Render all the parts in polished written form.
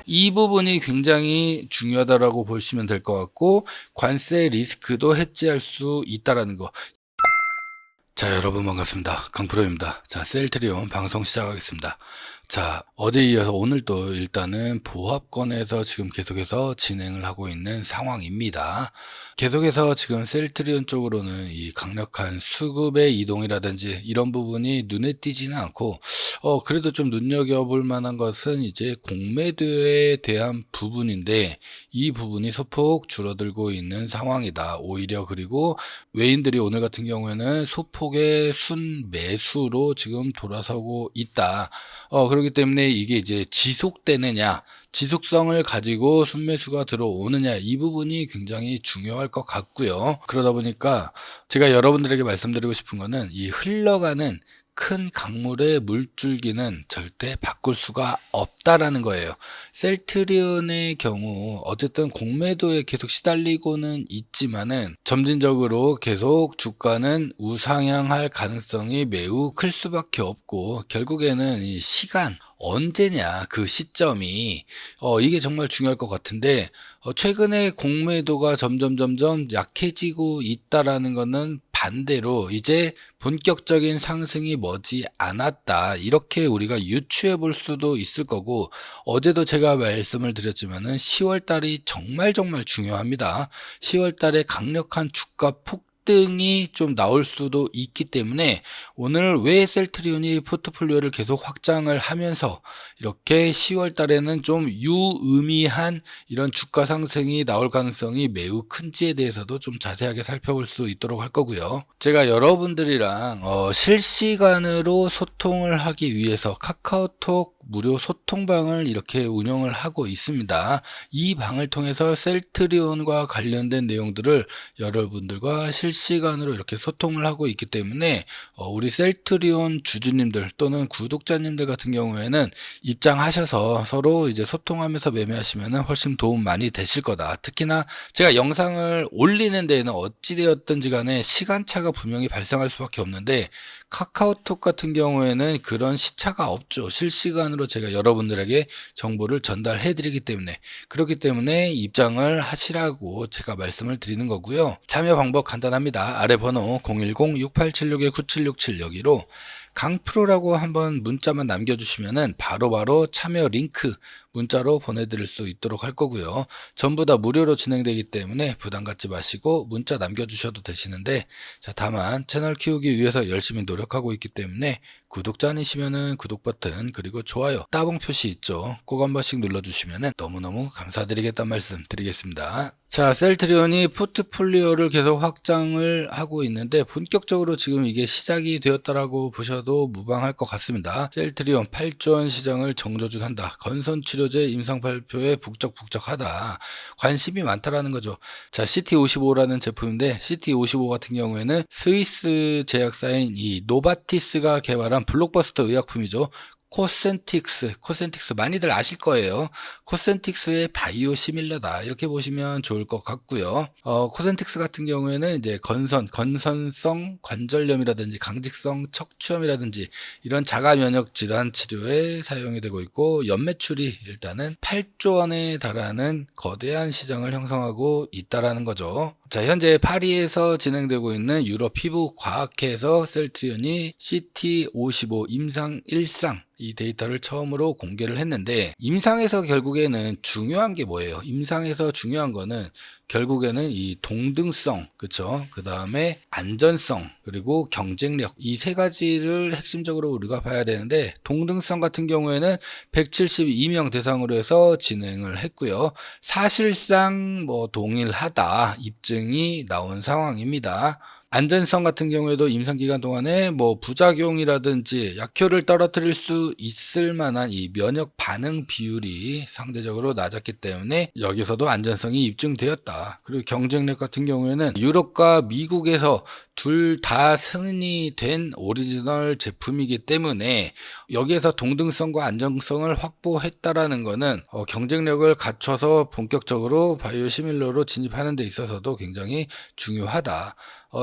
이 부분이 굉장히 중요하다라고 보시면 될 것 같고, 관세 리스크도 해지할 수 있다라는 거. 자, 여러분 반갑습니다. 강프로입니다. 자, 셀트리온 방송 시작하겠습니다. 자, 어제 이어서 오늘도 일단은 보합권에서 지금 계속해서 진행을 하고 있는 상황입니다. 계속해서 지금 셀트리온 쪽으로는 이 강력한 수급의 이동이라든지 이런 부분이 눈에 띄지는 않고, 그래도 좀 눈여겨볼 만한 것은 이제 공매도에 대한 부분인데, 이 부분이 소폭 줄어들고 있는 상황이다. 오히려 그리고 외인들이 오늘 같은 경우에는 소폭의 순매수로 지금 돌아서고 있다. 그렇기 때문에 이게 이제 지속되느냐, 지속성을 가지고 순매수가 들어오느냐, 이 부분이 굉장히 중요할 것 같고요. 그러다 보니까 제가 여러분들에게 말씀드리고 싶은 거는, 이 흘러가는 큰 강물의 물줄기는 절대 바꿀 수가 없다라는 거예요. 셀트리온의 경우 어쨌든 공매도에 계속 시달리고는 있지만은 점진적으로 계속 주가는 우상향할 가능성이 매우 클 수밖에 없고, 결국에는 이 시간, 언제냐, 그 시점이 이게 정말 중요할 것 같은데, 최근에 공매도가 점점 약해지고 있다라는 거는 반대로 이제 본격적인 상승이 머지 않았다, 이렇게 우리가 유추해 볼 수도 있을 거고, 어제도 제가 말씀을 드렸지만은 10월 달이 정말 중요합니다. 10월 달에 강력한 주가 폭등이 좀 나올 수도 있기 때문에, 오늘 왜 셀트리온이 포트폴리오를 계속 확장을 하면서 이렇게 10월 달에는 좀 유의미한 이런 주가 상승이 나올 가능성이 매우 큰지에 대해서도 좀 자세하게 살펴볼 수 있도록 할 거고요. 제가 여러분들이랑 실시간으로 소통을 하기 위해서 카카오톡 무료 소통방을 이렇게 운영을 하고 있습니다. 이 방을 통해서 셀트리온과 관련된 내용들을 여러분들과 실시간으로 이렇게 소통을 하고 있기 때문에, 우리 셀트리온 주주님들 또는 구독자님들 같은 경우에는 입장하셔서 서로 이제 소통하면서 매매하시면 훨씬 도움 많이 되실 거다. 특히나 제가 영상을 올리는 데에는 어찌되었든지 간에 시간차가 분명히 발생할 수밖에 없는데, 카카오톡 같은 경우에는 그런 시차가 없죠. 실시간으로 제가 여러분들에게 정보를 전달해 드리기 때문에, 그렇기 때문에 입장을 하시라고 제가 말씀을 드리는 거고요. 참여 방법 간단합니다. 아래 번호 010-6876-9767 여기로 강프로라고 한번 문자만 남겨주시면은 바로바로 참여 링크 문자로 보내드릴 수 있도록 할 거고요. 전부 다 무료로 진행되기 때문에 부담 갖지 마시고 문자 남겨주셔도 되시는데, 자, 다만 채널 키우기 위해서 열심히 노력하고 있기 때문에 구독자 아니시면은 구독 버튼 그리고 좋아요 따봉 표시 있죠, 꼭 한 번씩 눌러주시면은 너무너무 감사드리겠다는 말씀 드리겠습니다. 자, 셀트리온이 포트폴리오를 계속 확장을 하고 있는데, 본격적으로 지금 이게 시작이 되었다라고 보셔도 무방할 것 같습니다. 셀트리온 8조 원 시장을 정조준한다. 건선치료제 임상 발표에 북적북적하다. 관심이 많다라는 거죠. 자, CT55라는 제품인데, CT55 같은 경우에는 스위스 제약사인 이 노바티스가 개발한 블록버스터 의약품이죠. 코센틱스 많이들 아실 거예요. 코센틱스의 바이오 시밀러다, 이렇게 보시면 좋을 것 같고요. 코센틱스 같은 경우에는 이제 건선성 관절염이라든지 강직성 척추염이라든지 이런 자가 면역 질환 치료에 사용이 되고 있고, 연매출이 일단은 8조 원에 달하는 거대한 시장을 형성하고 있다라는 거죠. 자, 현재 파리에서 진행되고 있는 유럽 피부 과학회에서 셀트리온이 CT55 임상 1상 이 데이터를 처음으로 공개를 했는데, 임상에서 결국에는 중요한 게 뭐예요? 임상에서 중요한 거는 결국에는 이 동등성, 그쵸? 그 다음에 안전성, 그리고 경쟁력, 이 세 가지를 핵심적으로 우리가 봐야 되는데, 동등성 같은 경우에는 172명 대상으로 해서 진행을 했고요. 사실상 뭐 동일하다 입증이 나온 상황입니다. 안전성 같은 경우에도 임상 기간 동안에 뭐 부작용이라든지 약효를 떨어뜨릴 수 있을 만한 이 면역 반응 비율이 상대적으로 낮았기 때문에 여기서도 안전성이 입증되었다. 그리고 경쟁력 같은 경우에는 유럽과 미국에서 둘 다 승인이 된 오리지널 제품이기 때문에 여기에서 동등성과 안정성을 확보했다라는 것은 경쟁력을 갖춰서 본격적으로 바이오 시밀러로 진입하는 데 있어서도 굉장히 중요하다.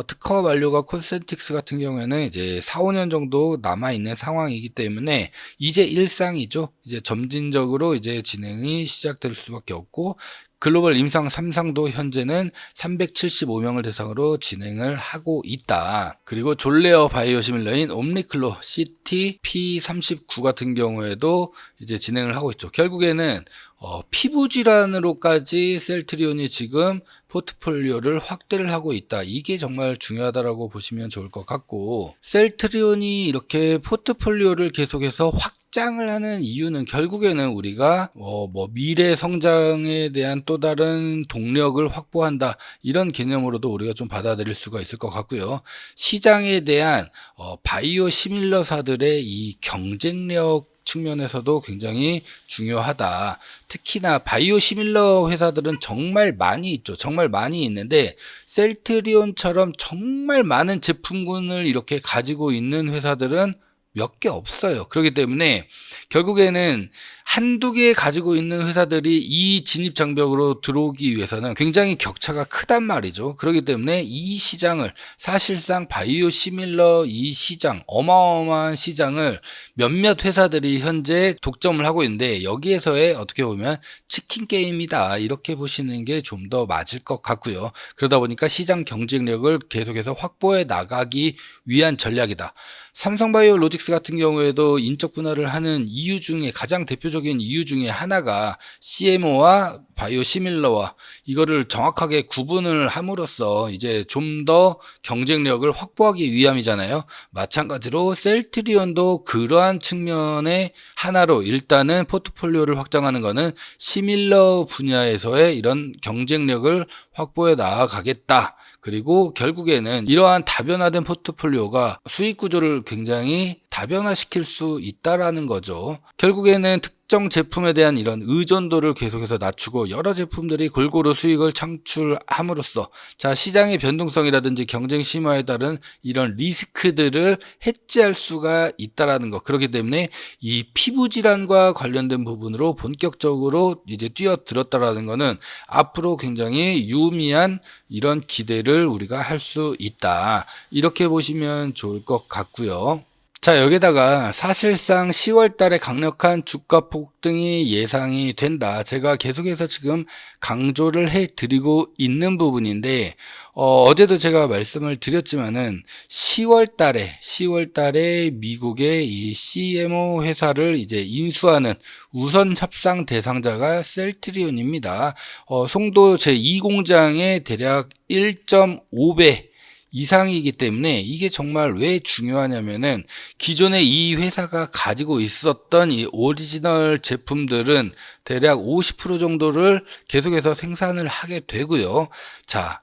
특허 만료가 콘센틱스 같은 경우에는 이제 4-5년 정도 남아있는 상황이기 때문에 이제 일상이죠. 이제 점진적으로 이제 진행이 시작될 수밖에 없고, 글로벌 임상 3상도 현재는 375명을 대상으로 진행을 하고 있다. 그리고 졸레어 바이오시밀러인 옴니클로 CT P39 같은 경우에도 이제 진행을 하고 있죠. 결국에는 피부 질환으로까지 셀트리온이 지금 포트폴리오를 확대를 하고 있다. 이게 정말 중요하다라고 보시면 좋을 것 같고, 셀트리온이 이렇게 포트폴리오를 계속해서 확장을 하는 이유는 결국에는 우리가 미래 성장에 대한 또 다른 동력을 확보한다, 이런 개념으로도 우리가 좀 받아들일 수가 있을 것 같고요. 시장에 대한 바이오 시밀러사들의 이 경쟁력 측면에서도 굉장히 중요하다. 특히나 바이오 시밀러 회사들은 정말 많이 있죠. 정말 많이 있는데 셀트리온처럼 정말 많은 제품군을 이렇게 가지고 있는 회사들은 몇 개 없어요. 그렇기 때문에 결국에는 한두 개 가지고 있는 회사들이 이 진입 장벽으로 들어오기 위해서는 굉장히 격차가 크단 말이죠. 그렇기 때문에 이 시장을, 사실상 바이오 시밀러 이 시장, 어마어마한 시장을 몇몇 회사들이 현재 독점을 하고 있는데, 여기에서의 어떻게 보면 치킨 게임이다, 이렇게 보시는 게 좀 더 맞을 것 같고요. 그러다 보니까 시장 경쟁력을 계속해서 확보해 나가기 위한 전략이다. 삼성바이오로직스 같은 경우에도 인적 분할을 하는 이유 중에, 가장 대표적인 이유 중에 하나가 CMO와 바이오 시밀러와 이거를 정확하게 구분을 함으로써 이제 좀 더 경쟁력을 확보하기 위함이잖아요. 마찬가지로 셀트리온도 그러한 측면의 하나로 일단은 포트폴리오를 확장하는 것은 시밀러 분야에서의 이런 경쟁력을 확보해 나아가겠다. 그리고 결국에는 이러한 다변화된 포트폴리오가 수익 구조를 굉장히 다변화시킬 수 있다라는 거죠. 결국에는 특정 제품에 대한 이런 의존도를 계속해서 낮추고 여러 제품들이 골고루 수익을 창출함으로써 시장의 변동성이라든지 경쟁 심화에 따른 이런 리스크들을 해지할 수가 있다라는 것. 그렇기 때문에 이 피부 질환과 관련된 부분으로 본격적으로 이제 뛰어들었다라는 것은 앞으로 굉장히 유의미한 이런 기대를 우리가 할 수 있다, 이렇게 보시면 좋을 것 같고요. 여기다가 사실상 10월 달에 강력한 주가 폭등이 예상이 된다. 제가 계속해서 지금 강조를 해 드리고 있는 부분인데, 어제도 제가 말씀을 드렸지만은 10월 달에 미국의 이 CMO 회사를 이제 인수하는 우선 협상 대상자가 셀트리온입니다. 송도 제2공장의 대략 1.5배 이상이기 때문에 이게 정말 왜 중요하냐면은, 기존에 이 회사가 가지고 있었던 이 오리지널 제품들은 대략 50% 정도를 계속해서 생산을 하게 되고요.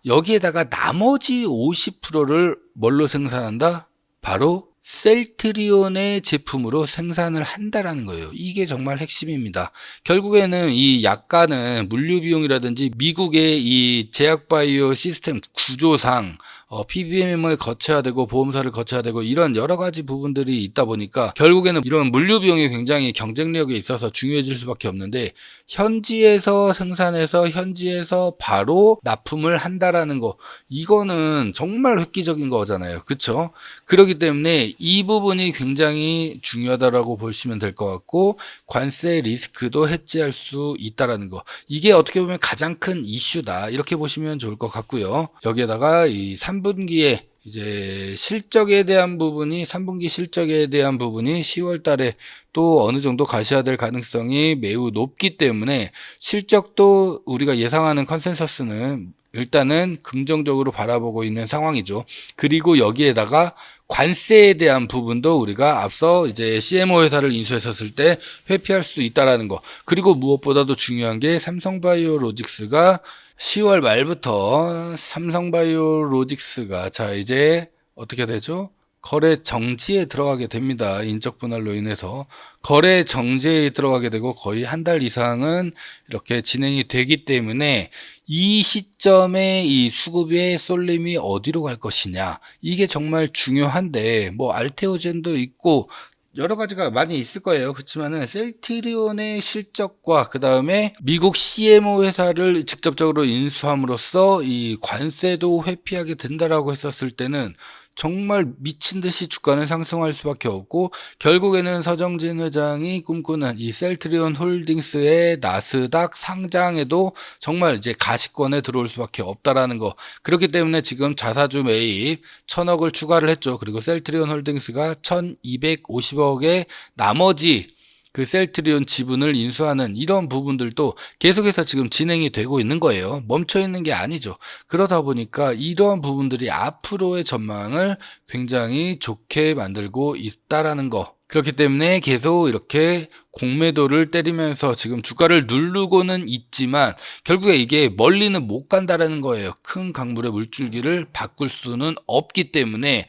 여기에다가 나머지 50%를 뭘로 생산한다? 바로 셀트리온의 제품으로 생산을 한다라는 거예요. 이게 정말 핵심입니다. 결국에는 이 약간은 물류 비용이라든지 미국의 이 제약바이오 시스템 구조상 PBM을 거쳐야 되고 보험사를 거쳐야 되고 이런 여러 가지 부분들이 있다 보니까 결국에는 이런 물류 비용이 굉장히 경쟁력에 있어서 중요해질 수밖에 없는데, 현지에서 생산해서 현지에서 바로 납품을 한다라는 거, 이거는 정말 획기적인 거잖아요. 그렇죠? 그렇기 때문에 이 부분이 굉장히 중요하다라고 보시면 될 것 같고, 관세 리스크도 해지할 수 있다라는 거, 이게 어떻게 보면 가장 큰 이슈다, 이렇게 보시면 좋을 것 같고요. 여기에다가 이 3분기에 이제 실적에 대한 부분이 3분기 실적에 대한 부분이 10월 달에 또 어느 정도 가셔야 될 가능성이 매우 높기 때문에, 실적도 우리가 예상하는 컨센서스는 일단은 긍정적으로 바라보고 있는 상황이죠. 그리고 여기에다가 관세에 대한 부분도 우리가 앞서 이제 CMO 회사를 인수했었을 때 회피할 수 있다라는 거. 그리고 무엇보다도 중요한 게 삼성바이오로직스가 10월 말부터 삼성바이오로직스가 이제 어떻게 되죠? 거래 정지에 들어가게 됩니다. 인적 분할로 인해서 거래 정지에 들어가게 되고 거의 한 달 이상은 이렇게 진행이 되기 때문에, 이 시점에 이 수급의 쏠림이 어디로 갈 것이냐, 이게 정말 중요한데, 알테오젠도 있고 여러 가지가 많이 있을 거예요. 그렇지만은 셀트리온의 실적과 그 다음에 미국 CMO 회사를 직접적으로 인수함으로써 이 관세도 회피하게 된다라고 했었을 때는 정말 미친 듯이 주가는 상승할 수밖에 없고, 결국에는 서정진 회장이 꿈꾸는 이 셀트리온 홀딩스의 나스닥 상장에도 정말 이제 가시권에 들어올 수밖에 없다라는 거. 그렇기 때문에 지금 자사주 매입 1000억을 추가를 했죠. 그리고 셀트리온 홀딩스가 1250억의 나머지 그 셀트리온 지분을 인수하는 이런 부분들도 계속해서 지금 진행이 되고 있는 거예요. 멈춰 있는 게 아니죠. 그러다 보니까 이러한 부분들이 앞으로의 전망을 굉장히 좋게 만들고 있다라는 거. 그렇기 때문에 계속 이렇게 공매도를 때리면서 지금 주가를 누르고는 있지만 결국에 이게 멀리는 못 간다라는 거예요. 큰 강물의 물줄기를 바꿀 수는 없기 때문에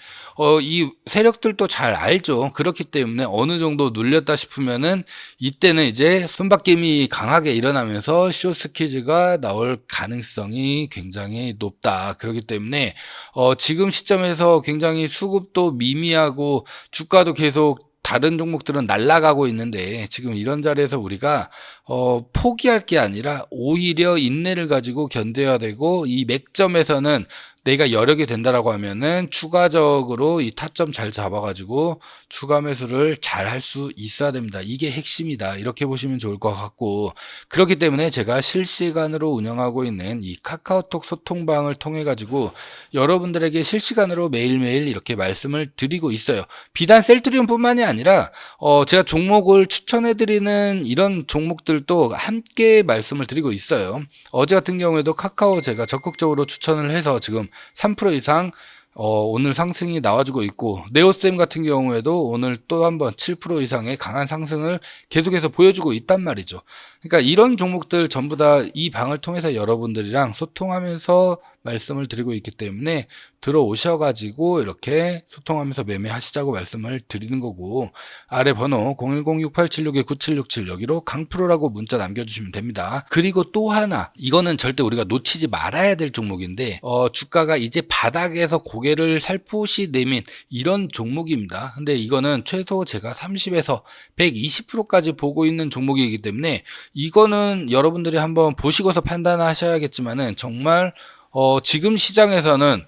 이 세력들도 잘 알죠. 그렇기 때문에 어느 정도 눌렸다 싶으면은 이때는 이제 손바뀜이 강하게 일어나면서 숏스퀴즈가 나올 가능성이 굉장히 높다. 그렇기 때문에 지금 시점에서 굉장히 수급도 미미하고 주가도 계속 다른 종목들은 날아가고 있는데, 지금 이런 자리에서 우리가 포기할 게 아니라 오히려 인내를 가지고 견뎌야 되고, 이 맥점에서는 내가 여력이 된다라고 하면은 추가적으로 이 타점 잘 잡아가지고 추가 매수를 잘 할 수 있어야 됩니다. 이게 핵심이다. 이렇게 보시면 좋을 것 같고, 그렇기 때문에 제가 실시간으로 운영하고 있는 이 카카오톡 소통방을 통해 가지고 여러분들에게 실시간으로 매일매일 이렇게 말씀을 드리고 있어요. 비단 셀트리온뿐만이 아니라 제가 종목을 추천해드리는 이런 종목들도 함께 말씀을 드리고 있어요. 어제 같은 경우에도 카카오 제가 적극적으로 추천을 해서 지금 3% 이상 오늘 상승이 나와주고 있고, 네오셈 같은 경우에도 오늘 또 한번 7% 이상의 강한 상승을 계속해서 보여주고 있단 말이죠. 그러니까 이런 종목들 전부 다 이 방을 통해서 여러분들이랑 소통하면서 말씀을 드리고 있기 때문에 들어오셔가지고 이렇게 소통하면서 매매하시자고 말씀을 드리는 거고, 아래 번호 010-6876-9767 여기로 강프로라고 문자 남겨주시면 됩니다. 그리고 또 하나, 이거는 절대 우리가 놓치지 말아야 될 종목인데 주가가 이제 바닥에서 고개를 살포시 내민 이런 종목입니다. 근데 이거는 최소 제가 30에서 120%까지 보고 있는 종목이기 때문에 이거는 여러분들이 한번 보시고서 판단하셔야겠지만은 정말 지금 시장에서는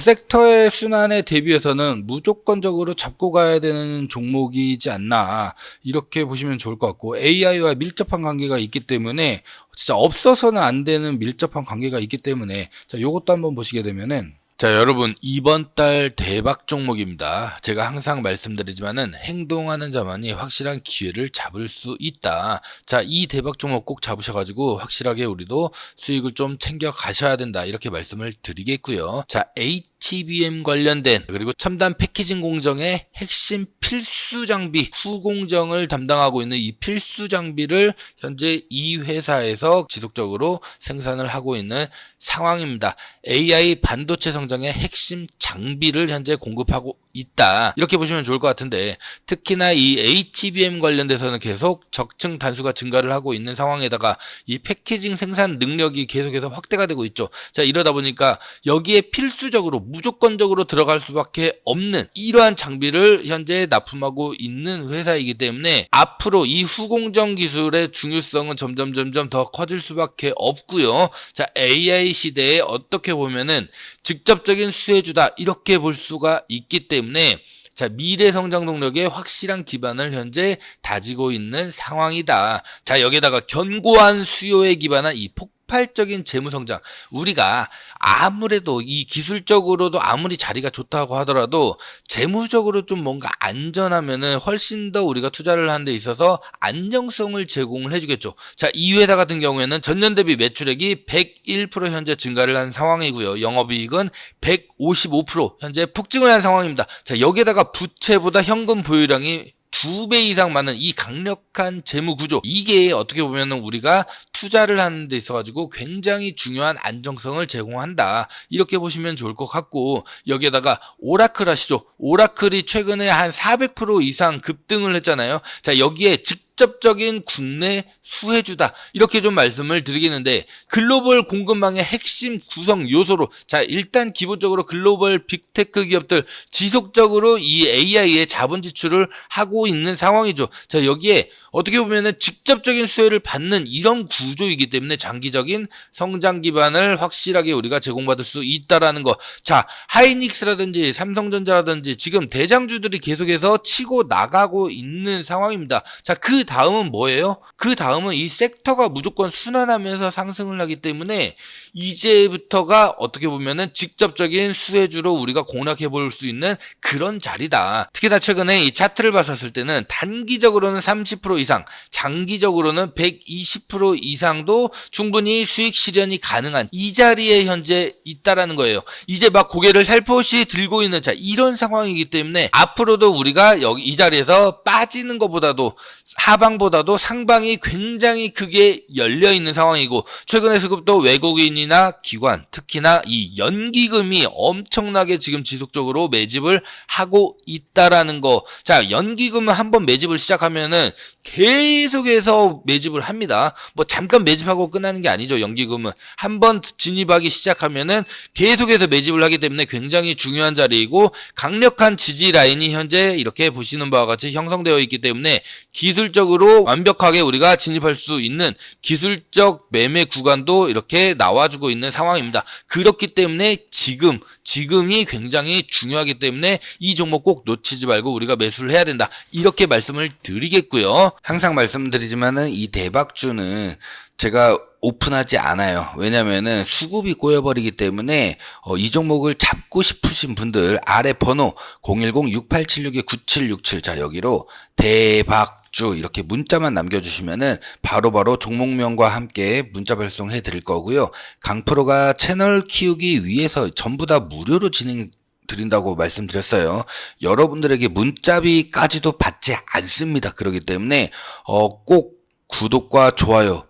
섹터의 순환에 대비해서는 무조건적으로 잡고 가야 되는 종목이지 않나, 이렇게 보시면 좋을 것 같고, AI와 밀접한 관계가 있기 때문에 진짜 없어서는 안 되는 밀접한 관계가 있기 때문에, 자, 요것도 한번 보시게 되면은, 자, 여러분, 이번 달 대박 종목입니다. 제가 항상 말씀드리지만은 행동하는 자만이 확실한 기회를 잡을 수 있다. 자, 이 대박 종목 꼭 잡으셔가지고 확실하게 우리도 수익을 좀 챙겨 가셔야 된다. 이렇게 말씀을 드리겠고요. 자, HBM 관련된 그리고 첨단 패키징 공정의 핵심 필수 장비 후공정을 담당하고 있는 이 필수 장비를 현재 이 회사에서 지속적으로 생산을 하고 있는 상황입니다. AI 반도체 성장의 핵심 장비를 현재 공급하고 있다. 이렇게 보시면 좋을 것 같은데, 특히나 이 HBM 관련돼서는 계속 적층 단수가 증가를 하고 있는 상황에다가 이 패키징 생산 능력이 계속해서 확대가 되고 있죠. 자, 이러다 보니까 여기에 필수적으로 무조건적으로 들어갈 수밖에 없는 이러한 장비를 현재 납품하고 있는 회사이기 때문에 앞으로 이 후공정 기술의 중요성은 점점 더 커질 수밖에 없고요. 자, AI 시대에 어떻게 보면은 직접적인 수혜주다 이렇게 볼 수가 있기 때문에, 자, 미래 성장 동력의 확실한 기반을 현재 다지고 있는 상황이다. 자, 여기다가 견고한 수요에 기반한 이 폭발적인 재무 성장, 우리가 아무래도 이 기술적으로도 아무리 자리가 좋다고 하더라도 재무적으로 좀 뭔가 안전하면은 훨씬 더 우리가 투자를 하는 데 있어서 안정성을 제공을 해주겠죠. 자, 이 회사 같은 경우에는 전년 대비 매출액이 101% 현재 증가를 한 상황이고요. 영업이익은 155% 현재 폭증을 한 상황입니다. 자, 여기에다가 부채보다 현금 보유량이 2배 이상 많은 이 강력한 재무 구조, 이게 어떻게 보면은 우리가 투자를 하는 데 있어가지고 굉장히 중요한 안정성을 제공한다. 이렇게 보시면 좋을 것 같고, 여기에다가 오라클 아시죠? 오라클이 최근에 한 400% 이상 급등을 했잖아요. 자, 여기에 직접적인 국내 수혜주다. 이렇게 좀 말씀을 드리겠는데, 글로벌 공급망의 핵심 구성 요소로, 자, 일단 기본적으로 글로벌 빅테크 기업들 지속적으로 이 AI에 자본 지출을 하고 있는 상황이죠. 자, 여기에 어떻게 보면은 직접적인 수혜를 받는 이런 구조이기 때문에 장기적인 성장 기반을 확실하게 우리가 제공받을 수 있다라는 거. 자, 하이닉스라든지 삼성전자라든지 지금 대장주들이 계속해서 치고 나가고 있는 상황입니다. 자, 그 다음은 뭐예요? 그 다음은 이 섹터가 무조건 순환하면서 상승을 하기 때문에 이제부터가 어떻게 보면은 직접적인 수혜주로 우리가 공략해 볼 수 있는 그런 자리다. 특히나 최근에 이 차트를 봤었을 때는 단기적으로는 30% 이상, 장기적으로는 120% 이상도 충분히 수익 실현이 가능한 이 자리에 현재 있다라는 거예요. 이제 막 고개를 살포시 들고 있는, 자, 이런 상황이기 때문에 앞으로도 우리가 여기 이 자리에서 빠지는 것보다도 하방보다도 상방이 굉장히 크게 열려 있는 상황이고, 최근에 수급도 외국인이나 기관, 특히나 이 연기금이 엄청나게 지금 지속적으로 매집을 하고 있다라는 거. 자, 연기금은 한번 매집을 시작하면은 계속해서 매집을 합니다. 뭐 잠깐 매집하고 끝나는 게 아니죠. 연기금은 한번 진입하기 시작하면은 계속해서 매집을 하기 때문에 굉장히 중요한 자리이고, 강력한 지지 라인이 현재 이렇게 보시는 바와 같이 형성되어 있기 때문에 기술적으로 완벽하게 우리가 진입할 수 있는 기술적 매매 구간도 이렇게 나와주고 있는 상황입니다. 그렇기 때문에 지금이 굉장히 중요하기 때문에 이 종목 꼭 놓치지 말고 우리가 매수를 해야 된다. 이렇게 말씀을 드리겠고요. 항상 말씀드리지만은 이 대박주는 제가 오픈하지 않아요. 왜냐면은 수급이 꼬여버리기 때문에 이 종목을 잡고 싶으신 분들 아래 번호 010-6876-9767, 자, 여기로 대박주 이렇게 문자만 남겨주시면은 바로바로 종목명과 함께 문자 발송해 드릴 거고요. 강프로가 채널 키우기 위해서 전부 다 무료로 드린다고 말씀드렸어요. 여러분들에게 문자비까지도 받지 않습니다. 그렇기 때문에 꼭 구독과 좋아요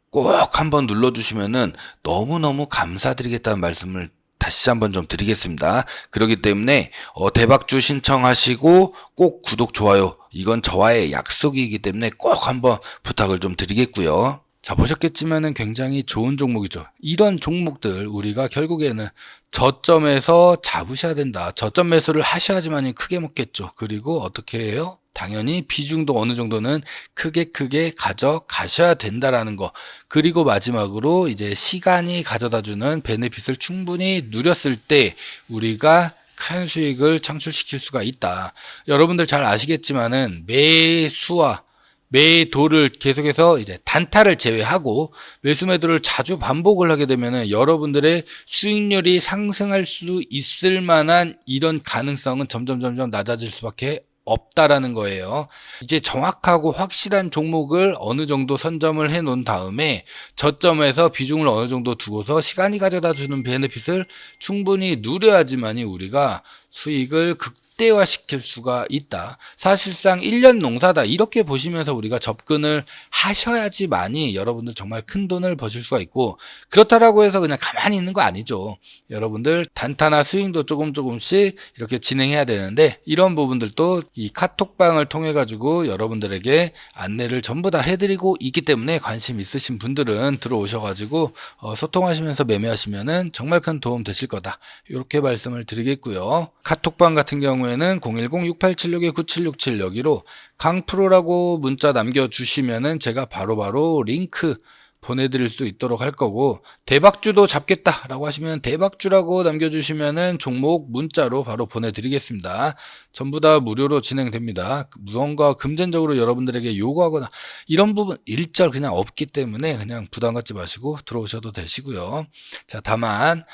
꼭 한번 눌러주시면은 너무너무 감사드리겠다는 말씀을 다시 한번 좀 드리겠습니다. 그렇기 때문에 대박주 신청하시고 꼭 구독, 좋아요, 이건 저와의 약속이기 때문에 꼭 한번 부탁을 좀 드리겠고요. 자, 보셨겠지만은 굉장히 좋은 종목이죠. 이런 종목들 우리가 결국에는 저점에서 잡으셔야 된다. 저점 매수를 하셔야지만 크게 먹겠죠. 그리고 어떻게 해요? 당연히 비중도 어느 정도는 크게 가져가셔야 된다라는 거. 그리고 마지막으로 이제 시간이 가져다주는 베네핏을 충분히 누렸을 때 우리가 큰 수익을 창출시킬 수가 있다. 여러분들 잘 아시겠지만은 매수와 매도를 계속해서 이제 단타를 제외하고 매수 매도를 자주 반복을 하게 되면은 여러분들의 수익률이 상승할 수 있을 만한 이런 가능성은 점점 낮아질 수밖에 없다라는 거예요. 이제 정확하고 확실한 종목을 어느 정도 선점을 해 놓은 다음에 저점에서 비중을 어느 정도 두고서 시간이 가져다 주는 베네핏을 충분히 누려야지만이 우리가 수익을 극대화시킬 수가 있다. 사실상 1년 농사다 이렇게 보시면서 우리가 접근을 하셔야지만이 여러분들 정말 큰 돈을 버실 수가 있고, 그렇다라고 해서 그냥 가만히 있는 거 아니죠. 여러분들 단타나 스윙도 조금씩 이렇게 진행해야 되는데, 이런 부분들도 이 카톡방을 통해 가지고 여러분들에게 안내를 전부 다 해드리고 있기 때문에 관심 있으신 분들은 들어오셔 가지고 소통하시면서 매매하시면은 정말 큰 도움 되실 거다. 이렇게 말씀을 드리겠고요. 카톡방 같은 경우에는 010-6876-9767 여기로 강프로라고 문자 남겨주시면은 제가 바로바로 링크 보내드릴 수 있도록 할 거고, 대박주도 잡겠다라고 하시면 대박주라고 남겨주시면은 종목 문자로 바로 보내드리겠습니다. 전부 다 무료로 진행됩니다. 무언가 금전적으로 여러분들에게 요구하거나 이런 부분 일절 그냥 없기 때문에 그냥 부담 갖지 마시고 들어오셔도 되시고요. 자, 다만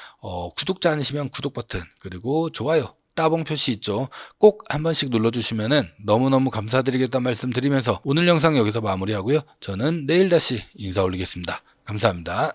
구독자 아니시면 구독 버튼 그리고 좋아요 따봉 표시 있죠. 꼭 한 번씩 눌러주시면은 너무너무 감사드리겠다는 말씀 드리면서 오늘 영상 여기서 마무리하고요. 저는 내일 다시 인사 올리겠습니다. 감사합니다.